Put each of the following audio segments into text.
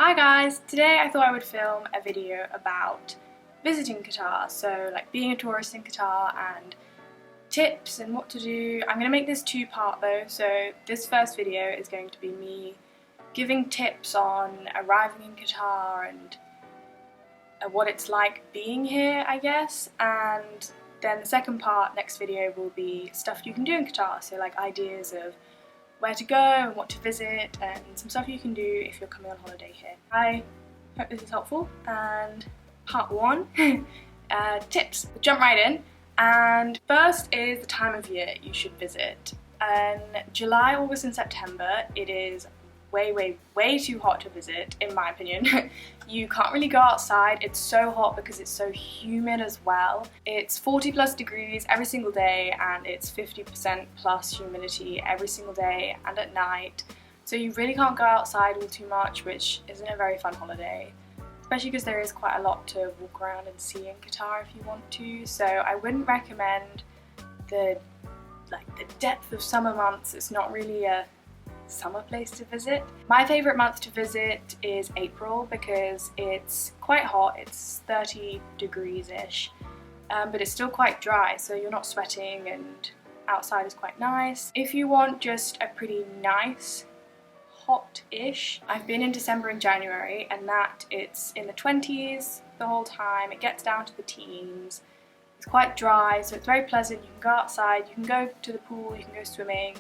Hi guys, today I thought I would film a video about visiting Qatar, so like being a tourist in Qatar and tips and what to do. I'm going to make this two-part though, so this first video is going to be me giving tips on arriving in Qatar and what it's like being here, I guess, and then the second part, next video, will be stuff you can do in Qatar, so like ideas of where to go and what to visit and some stuff you can do if you're coming on holiday here. I hope this is helpful. And part one, tips. We'll jump right in. And first is the time of year you should visit. In July, August and September it is way too hot to visit, in my opinion. You can't really go outside. It's so hot because it's so humid as well. It's 40+ degrees every single day and it's 50% plus humidity every single day and at night. So you really can't go outside all too much, which isn't a very fun holiday. Especially because there is quite a lot to walk around and see in Qatar if you want to. So I wouldn't recommend the depth of summer months. It's not really a summer place to visit. My favourite month to visit is April because it's quite hot, it's 30 degrees-ish, but it's still quite dry, so you're not sweating and outside is quite nice. If you want just a pretty nice, hot-ish, I've been in December and January and it's in the 20s the whole time, it gets down to the teens, it's quite dry, so it's very pleasant. You can go outside, you can go to the pool, you can go swimming,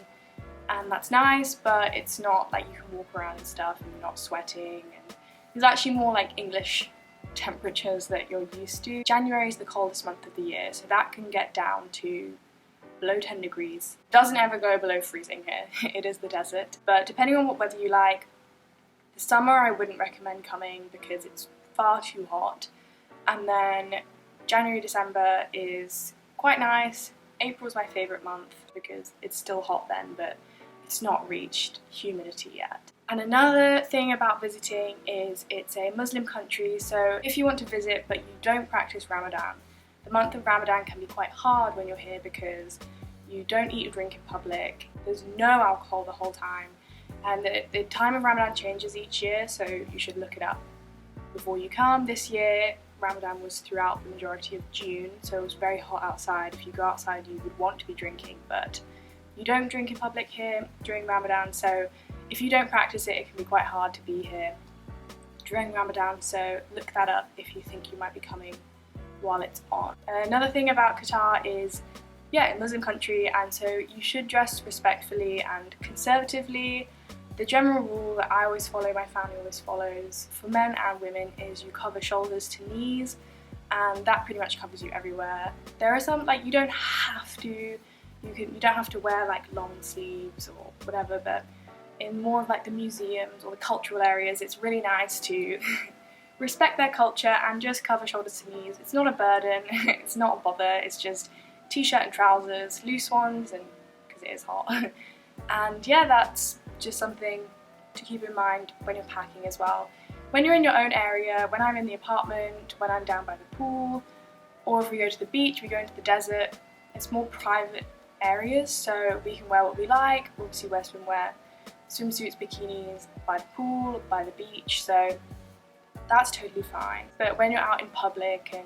and that's nice, but it's not like you can walk around and stuff and you're not sweating, and it's actually more like English temperatures that you're used to. January is the coldest month of the year, so that can get down to below 10 degrees. Doesn't ever go below freezing here. It is the desert, but depending on what weather you like, the summer I wouldn't recommend coming because it's far too hot, and then January, December is quite nice. April's my favourite month because it's still hot then, but it's not reached humidity yet. And another thing about visiting is it's a Muslim country, so if you want to visit but you don't practice Ramadan, the month of Ramadan can be quite hard when you're here because you don't eat or drink in public, there's no alcohol the whole time, and the time of Ramadan changes each year, so you should look it up before you come. This year Ramadan was throughout the majority of June, so it was very hot outside. If you go outside you would want to be drinking, but you don't drink in public here during Ramadan, so if you don't practice it, it can be quite hard to be here during Ramadan, so look that up if you think you might be coming while it's on. Another thing about Qatar is, a Muslim country, and so you should dress respectfully and conservatively. The general rule that I always follow, my family always follows, for men and women, is you cover shoulders to knees, and that pretty much covers you everywhere. There are some, you don't have to, you don't have to wear long sleeves or whatever, but in more of the museums or the cultural areas, it's really nice to respect their culture and just cover shoulders to knees. It's not a burden, it's not a bother, it's just t-shirt and trousers, loose ones, and because it is hot. And that's just something to keep in mind when you're packing as well. When you're in your own area, when I'm in the apartment, when I'm down by the pool, or if we go to the beach, we go into the desert, it's more private areas, so we can wear what we like. Obviously wear swimwear, swimsuits, bikinis by the pool, by the beach, so that's totally fine. But when you're out in public and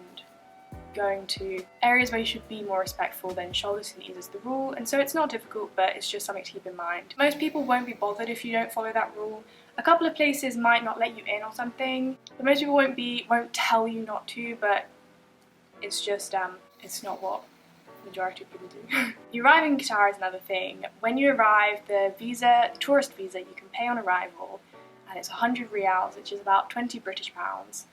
going to areas where you should be more respectful, then shoulders to knees is the rule, and so it's not difficult, but it's just something to keep in mind. Most people won't be bothered if you don't follow that rule. A couple of places might not let you in or something, but most people won't tell you not to, but it's just it's not what majority of people do. You arrive in Qatar is another thing. When you arrive, the tourist visa, you can pay on arrival, and it's 100 riyals, which is about 20 British pounds.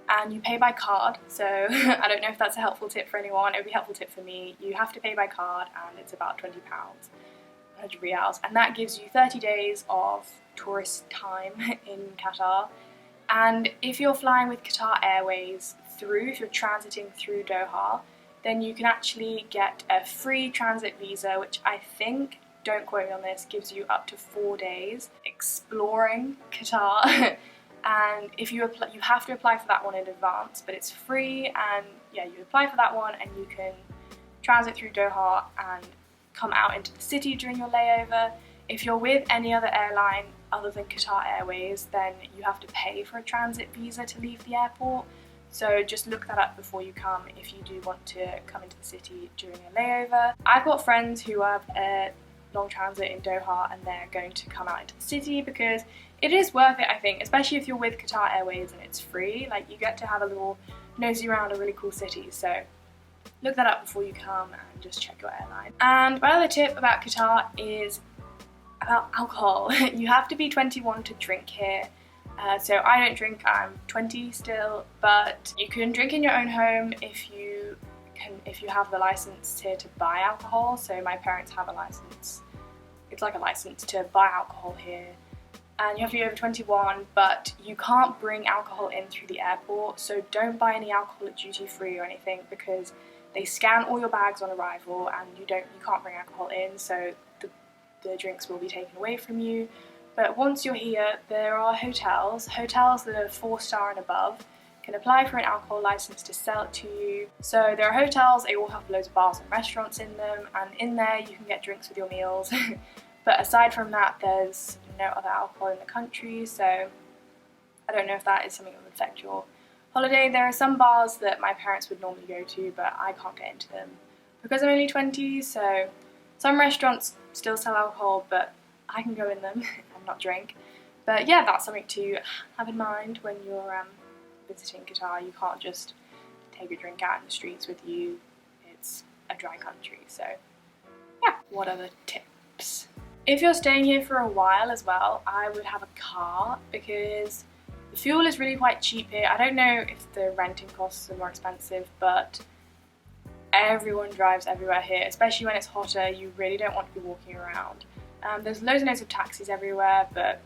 And you pay by card, so I don't know if that's a helpful tip for anyone. It would be a helpful tip for me. You have to pay by card and it's about £20, 100 riyals, and that gives you 30 days of tourist time in Qatar. And if you're flying with Qatar Airways if you're transiting through Doha, then you can actually get a free transit visa, which I think, don't quote me on this, gives you up to 4 days exploring Qatar. And if you have to apply for that one in advance, but it's free, and you apply for that one and you can transit through Doha and come out into the city during your layover. If you're with any other airline, other than Qatar Airways, then you have to pay for a transit visa to leave the airport. So just look that up before you come if you do want to come into the city during a layover. I've got friends who have a long transit in Doha and they're going to come out into the city because it is worth it, I think, especially if you're with Qatar Airways and it's free. Like, you get to have a little nosy around a really cool city. So look that up before you come and just check your airline. And my other tip about Qatar is about alcohol. You have to be 21 to drink here. So I don't drink, I'm 20 still, but you can drink in your own home if you have the license here to buy alcohol. So my parents have a license. It's like a license to buy alcohol here. And you have to be over 21, but you can't bring alcohol in through the airport. So don't buy any alcohol at duty free or anything, because they scan all your bags on arrival and you can't bring alcohol in. So the drinks will be taken away from you. But once you're here, there are hotels that are 4-star and above can apply for an alcohol license to sell it to you. So there are hotels, they all have loads of bars and restaurants in them, and in there you can get drinks with your meals. But aside from that, there's no other alcohol in the country, so I don't know if that is something that would affect your holiday. There are some bars that my parents would normally go to, but I can't get into them because I'm only 20, so some restaurants still sell alcohol, but I can go in them and not drink. But yeah, that's something to have in mind when you're visiting Qatar. You can't just take a drink out in the streets with you. It's a dry country, so yeah. What other tips? If you're staying here for a while as well, I would have a car because the fuel is really quite cheap here. I don't know if the renting costs are more expensive, but everyone drives everywhere here, especially when it's hotter. You really don't want to be walking around. There's loads and loads of taxis everywhere, but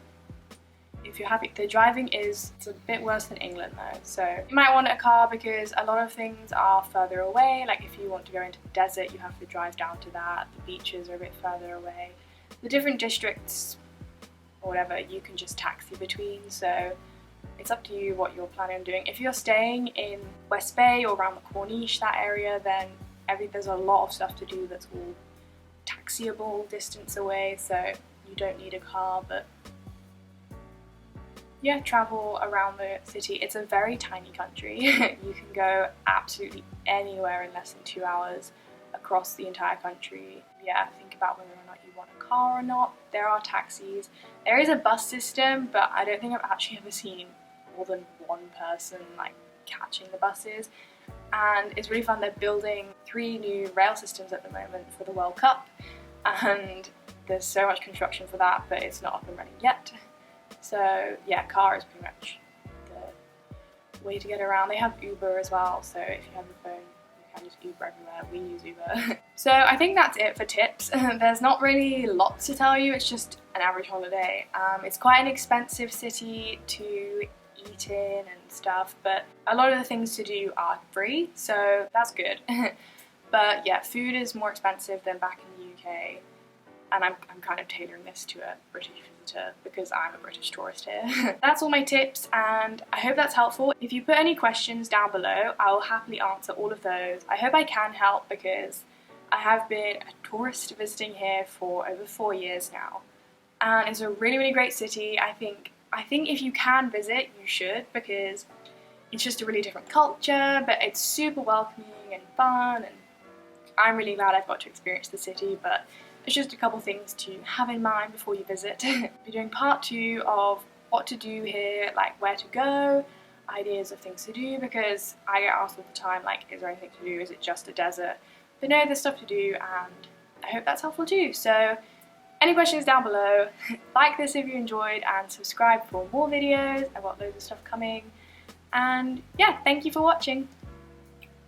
if you're happy, the driving it's a bit worse than England though. So you might want a car because a lot of things are further away. Like if you want to go into the desert, you have to drive down to that. The beaches are a bit further away. The different districts or whatever, you can just taxi between, so it's up to you what you're planning on doing. If you're staying in West Bay or around the Corniche, that area, then there's a lot of stuff to do that's all taxiable distance away, so you don't need a car. But yeah, travel around the city. It's a very tiny country. You can go absolutely anywhere in less than 2 hours across the entire country. Yeah, think about whether or not you want a car or not. There are taxis. There is a bus system, but I don't think I've actually ever seen more than one person like catching the buses. And it's really fun. They're building 3 new rail systems at the moment for the World Cup, and there's so much construction for that, but it's not up and running yet. So yeah, car is pretty much the way to get around. They have Uber as well, so if you have a phone, you can just Uber everywhere. We use Uber. So I think that's it for tips. There's not really lots to tell you, it's just an average holiday. It's quite an expensive city to eat in and stuff, but a lot of the things to do are free, so that's good. But yeah, food is more expensive than back in the UK, and I'm kind of tailoring this to a British visitor because I'm a British tourist here. That's all my tips, and I hope that's helpful. If you put any questions down below, I will happily answer all of those. I hope I can help because I have been a tourist visiting here for over 4 years now, and it's a really, really great city. I think if you can visit, you should, because it's just a really different culture, but it's super welcoming and fun, and I'm really glad I've got to experience the city. But it's just a couple things to have in mind before you visit. I'll be doing part 2 of what to do here, like where to go, ideas of things to do, because I get asked all the time, like, is there anything to do, is it just a desert? But no, there's stuff to do, and I hope that's helpful too. So any questions down below, like this if you enjoyed, and subscribe for more videos. I've got loads of stuff coming. And yeah, thank you for watching.